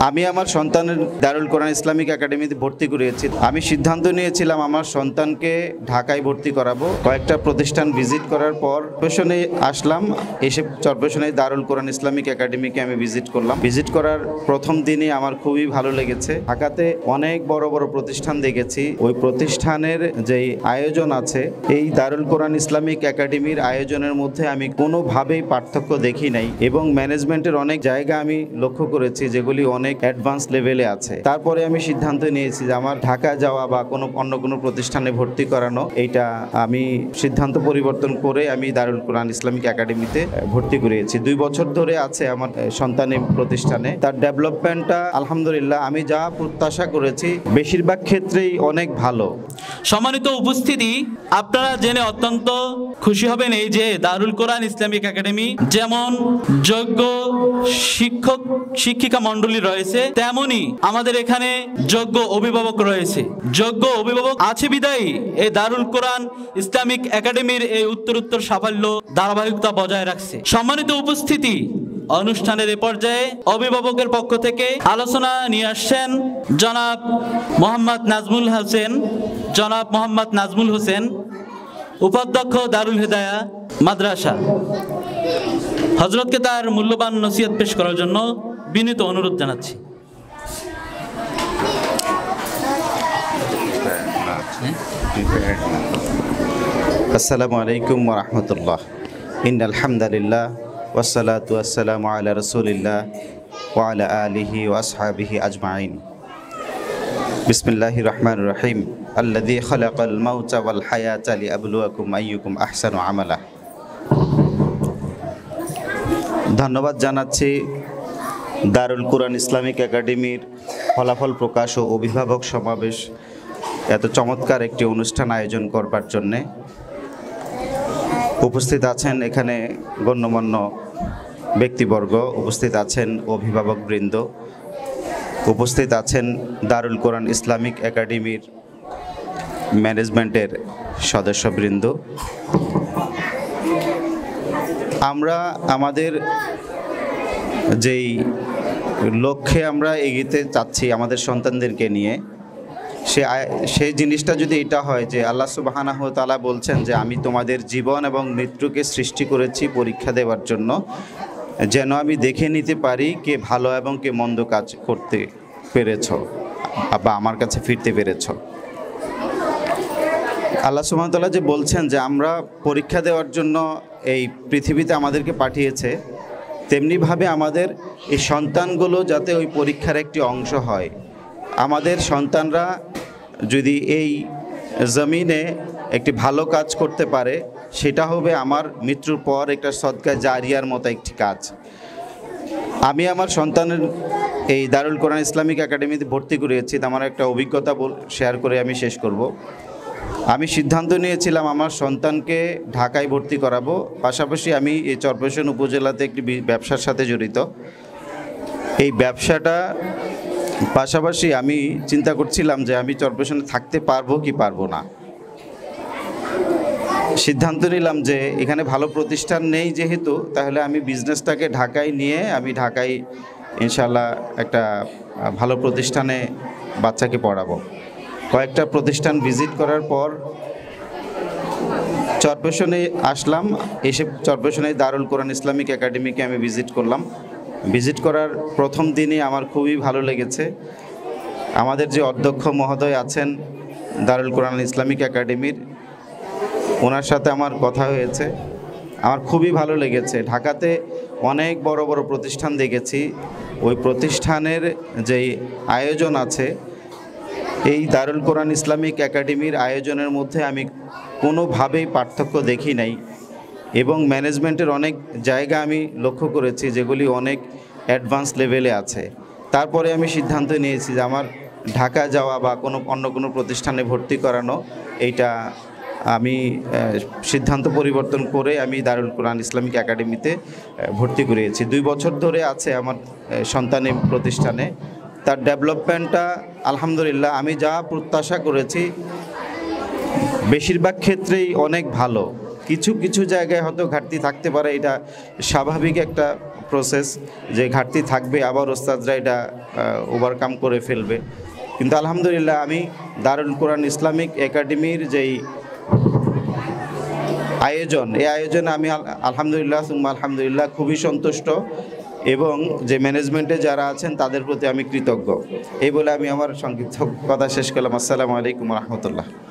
আমি আমার সন্তানের দারুল কোরআন ইসলামিক একাডেমিতে ভর্তি করিয়েছি। আমি সিদ্ধান্ত নিয়েছিলাম আমার সন্তানকে ঢাকায় ভর্তি করাবো। কয়েকটা প্রতিষ্ঠান ভিজিট করার পর চরপেশনে আসলাম। এসে চরপেশনে দারুল কোরআন ইসলামিক একাডেমিকে আমি ভিজিট করলাম। ভিজিট করার প্রথম দিনই আমার খুবই ভালো লেগেছে। ঢাকাতে অনেক বড় বড় প্রতিষ্ঠান দেখেছি, ওই প্রতিষ্ঠানের যেই আয়োজন আছে এই দারুল কোরআন ইসলামিক একাডেমির আয়োজনের মধ্যে আমি কোনোভাবেই পার্থক্য দেখি নাই, এবং ম্যানেজমেন্টের অনেক জায়গা আমি লক্ষ্য করেছি যেগুলি অনেক অ্যাডভান্স লেভেলে আছে। তারপরে আমি সিদ্ধান্ত নিয়েছি যে আমার ঢাকা যাওয়া বা অন্য কোনো প্রতিষ্ঠানে ভর্তি করানো, এইটা আমি সিদ্ধান্ত পরিবর্তন করে আমি দারুল কোরআন ইসলামিক একাডেমিতে ভর্তি করিয়েছি। 2 বছর ধরে আছে আমার সন্তানের প্রতিষ্ঠানে। তার ডেভেলপমেন্টটা আলহামদুলিল্লাহ আমি যা প্রত্যাশা করেছি বেশিরভাগ ক্ষেত্রেই অনেক ভালো। সম্মানিত উপস্থিতি, আপনারা জেনে অত্যন্ত খুশি হবেন এই যে দারুল কোরআন ইসলামিক একাডেমি যেমন যোগ্য শিক্ষক শিক্ষিকা মণ্ডলী রয়েছে, তেমনি আমাদের এখানে যোগ্য অভিভাবক রয়েছে। যোগ্য অভিভাবক আছে বিদায়ী এই দারুল কোরআন ইসলামিক একাডেমির এই উত্তরোত্তর সাফল্য ধারাবাহিকতা বজায় রাখছে। সম্মানিত উপস্থিতি, অনুষ্ঠানের এ পর্যায়ে অভিভাবকের পক্ষ থেকে আলোচনা নিয়ে আসছেন জনাব মোহাম্মদ নাজমুল হোসেন, উপাধ্যক্ষ দারুল হেদায়া মাদ্রাসা। হযরতকে তার মূল্যবান নসিহত পেশ করার জন্য বিনীত অনুরোধ জানাচ্ছি। আসসালামু আলাইকুম ওয়া রাহমাতুল্লাহ। ইন্নাল হামদুলিল্লাহ ওয়াসসালাতু ওয়াসসালামু আলা রাসূলিল্লাহ ওয়া আলা আলিহি ওয়া আসহাবিহি আজমাইন। বিসমিল্লাহির রহমানির রহিম। আল্লাযী খালাকাল মাউতা ওয়াল হায়াতা লিয়াবলুয়াকুম আইয়ুকুম আহসানু আমালা। ধন্যবাদ জানাচ্ছি দারুল কোরআন ইসলামিক একাডেমির ফলাফল প্রকাশ ও অভিভাবক সমাবেশ এত চমৎকার একটি অনুষ্ঠান আয়োজন করবার জন্যে। উপস্থিত আছেন এখানে গণ্যমান্য ব্যক্তিবর্গ, উপস্থিত আছেন অভিভাবকবৃন্দ, উপস্থিত আছেন দারুল কোরআন ইসলামিক একাডেমির ম্যানেজমেন্টের সদস্যবৃন্দ। আমরা আমাদের যেই লক্ষ্যে আমরা এগিয়ে চাচ্ছি আমাদের সন্তানদেরকে নিয়ে, সেই জিনিসটা যদি এটা হয় যে আল্লাহ সুবহানাহু ওয়া তাআলা বলছেন যে আমি তোমাদের জীবন এবং মৃত্যুকে সৃষ্টি করেছি পরীক্ষা দেওয়ার জন্য, যেন আমি দেখে নিতে পারি কে ভালো এবং কে মন্দ কাজ করতে পেরেছ বা আমার কাছে ফিরতে পেরেছ। আল্লাহ সুবহানাহু ওয়া তাআলা যে বলছেন যে আমরা পরীক্ষা দেওয়ার জন্য এই পৃথিবীতে আমাদেরকে পাঠিয়েছে, তেমনিভাবে আমাদের এই সন্তানগুলো যাতে ওই পরীক্ষার একটি অংশ হয়। আমাদের সন্তানরা যদি এই জমিনে একটি ভালো কাজ করতে পারে, সেটা হবে আমার মৃত্যুর পর একটা সদকা জারিয়ার মতো একটি কাজ। আমি আমার সন্তানের এই দারুল কোরআন ইসলামিক একাডেমিতে ভর্তি করিয়েছি। আমার একটা অভিজ্ঞতা শেয়ার করে আমি শেষ করব। আমি সিদ্ধান্ত নিয়েছিলাম আমার সন্তানকে ঢাকায় ভর্তি করাবো। পাশাপাশি আমি এই চরপেশন উপজেলাতে একটি ব্যবসার সাথে জড়িত। এই ব্যবসাটা পাশাপাশি আমি চিন্তা করছিলাম যে আমি চরপেশনে থাকতে পারবো কি পারবো না। সিদ্ধান্ত নিলাম যে এখানে ভালো প্রতিষ্ঠান নেই যেহেতু, তাহলে আমি বিজনেসটাকে ঢাকায় নিয়ে আমি ঢাকায় ইনশাল্লাহ একটা ভালো প্রতিষ্ঠানে বাচ্চাকে পড়াবো। কয়েকটা প্রতিষ্ঠান ভিজিট করার পর চরপেশনে আসলাম। এসে চরপেশনে দারুল কোরআন ইসলামিক একাডেমিকে আমি ভিজিট করলাম। ভিজিট করার প্রথম দিনই আমার খুবই ভালো লেগেছে। আমাদের যে অধ্যক্ষ মহোদয় আছেন দারুল কোরআন ইসলামিক একাডেমির, ওনার সাথে আমার কথা হয়েছে, আমার খুবই ভালো লেগেছে। ঢাকাতে অনেক বড় বড় প্রতিষ্ঠান দেখেছি, ওই প্রতিষ্ঠানের যেই আয়োজন আছে এই দারুল কোরআন ইসলামিক একাডেমির আয়োজনের মধ্যে আমি কোনোভাবেই পার্থক্য দেখি নাই, এবং ম্যানেজমেন্টের অনেক জায়গা আমি লক্ষ্য করেছি যেগুলি অনেক অ্যাডভান্স লেভেলে আছে। তারপরে আমি সিদ্ধান্ত নিয়েছি যে আমার ঢাকা যাওয়া বা অন্য কোনো প্রতিষ্ঠানে ভর্তি করানো, এইটা আমি সিদ্ধান্ত পরিবর্তন করে আমি দারুল কোরআন ইসলামিক একাডেমিতে ভর্তি করিয়েছি। 2 বছর ধরে আছে আমার সন্তানের প্রতিষ্ঠানে। তার ডেভেলপমেন্টটা আলহামদুলিল্লাহ আমি যা প্রত্যাশা করেছি বেশিরভাগ ক্ষেত্রেই অনেক ভালো। কিছু কিছু জায়গায় হয়তো ঘাটতি থাকতে পারে, এটা স্বাভাবিক একটা প্রসেস, যে ঘাটতি থাকবে, আবার ওস্তাদরা এটা ওভারকাম করে ফেলবে। কিন্তু আলহামদুলিল্লাহ আমি দারুল কোরআন ইসলামিক একাডেমির যেই আয়োজন, এই আয়োজনে আমি আলহামদুলিল্লাহ সুম্মা আলহামদুলিল্লাহ খুবই সন্তুষ্ট, এবং যে ম্যানেজমেন্টে যারা আছেন তাদের প্রতি আমি কৃতজ্ঞ। এই বলে আমি আমার সংক্ষিপ্ত কথা শেষ করলাম। আসসালামু আলাইকুম রহমতুল্লাহ।